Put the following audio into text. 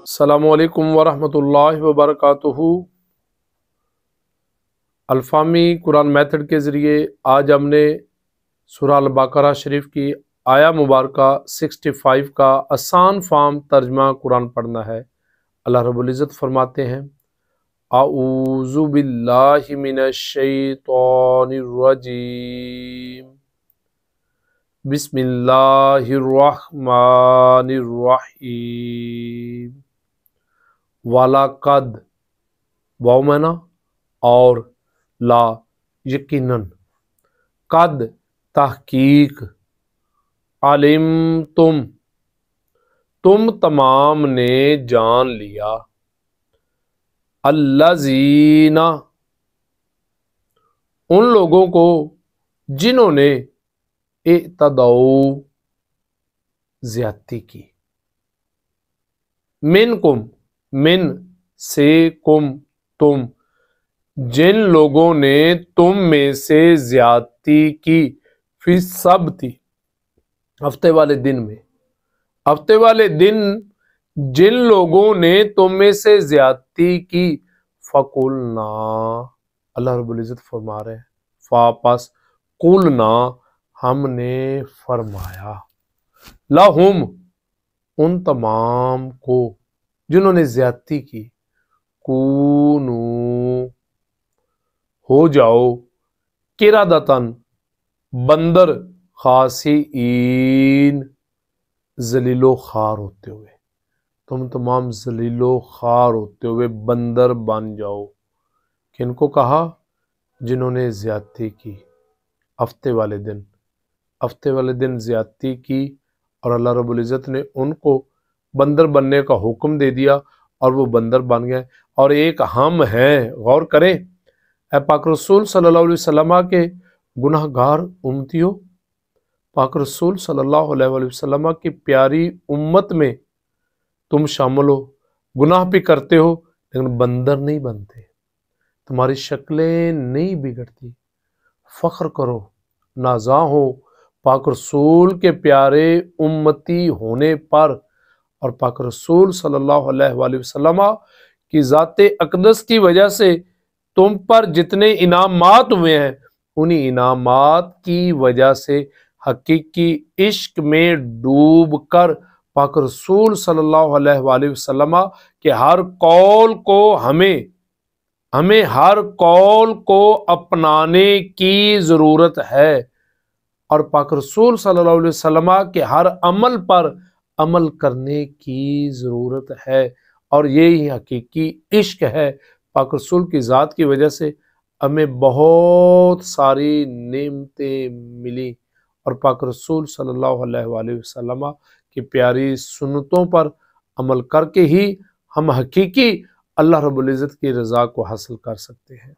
अस्सलामुअलैकुम वरहमतुल्लाहि वबरकातुहू। अल्फ़ामी कुरान मेथड के ज़रिए आज हमने सूरह अल बकरा शरीफ की आया मुबारका 65 का आसान फार्म तर्जमा कुरान पढ़ना है। अल्लाह रब्बुल इज़्ज़त फरमाते हैं, आऊज़ु बिल्लाहि मिनश शैतानिर रजीम, बिस्मिल्लाहिर रहमानिर रहीम। वालाकद वाव मना और ला यकीनन, कद तहकीक, आलिम तुम तमाम ने जान लिया, अल्लज़ीना उन लोगों को जिन्होंने इतदऊ ज्यादती की, मिनकुम मिन से कुम तुम, जिन लोगों ने तुम में से ज्यादती की, फिर सब थी हफ्ते वाले दिन में, हफ्ते वाले दिन जिन लोगों ने तुम में से ज्यादती की, फकुलना अल्लाह रब्बुल इज़्ज़त फरमा रहे हैं, फापस कुलना हमने फरमाया, लहुम उन तमाम को जिन्होंने ज्यादती की, कूनू हो जाओ, किरादतन बंदर, खासीइन जलीलो खार होते हुए, तुम तमाम जलीलो खार होते हुए बंदर बन जाओ। किनको कहा? जिन्होंने ज्यादती की हफ्ते वाले दिन, हफ्ते वाले दिन ज्यादती की और अल्लाह रब्बुल इज़्ज़त ने उनको बंदर बनने का हुक्म दे दिया और वो बंदर बन गए। और एक हम हैं, गौर करें, ए पाक रसूल सल्लल्लाहु अलैहि वसल्लम के गुनाहगार उम्मतियों, पाक रसूल सल्लल्लाहु अलैहि वसल्लम की प्यारी उम्मत में तुम शामिल हो, गुनाह भी करते हो लेकिन बंदर नहीं बनते, तुम्हारी शक्लें नहीं बिगड़ती। फख्र करो, नाज़ा हो पाक रसूल के प्यारे उम्मती होने पर, और पाक रसूल सल्लल्लाहु अलैहि वसल्लम की ज़ाते अक़दस की वजह से तुम पर जितने इनामात हुए हैं, उन्हीं इनामात की वजह से हकीकी इश्क में डूब कर पाक रसूल सल्लल्लाहु अलैहि वसल्लम के हर कौल को हमें हर कौल को अपनाने की ज़रूरत है और पाक रसूल सल्लल्लाहु अलैहि वसल्लम के हर अमल पर अमल करने की ज़रूरत है। और यही हकीकी इश्क है। पाक रसूल की ज़ात की वजह से हमें बहुत सारी नेमतें मिली और पाक रसूल सल्लल्लाहु अलैहि वसल्लम की प्यारी सुन्नतों पर अमल करके ही हम हकीकी अल्लाह रब्बुल इज़्ज़त की रज़ा को हासिल कर सकते हैं।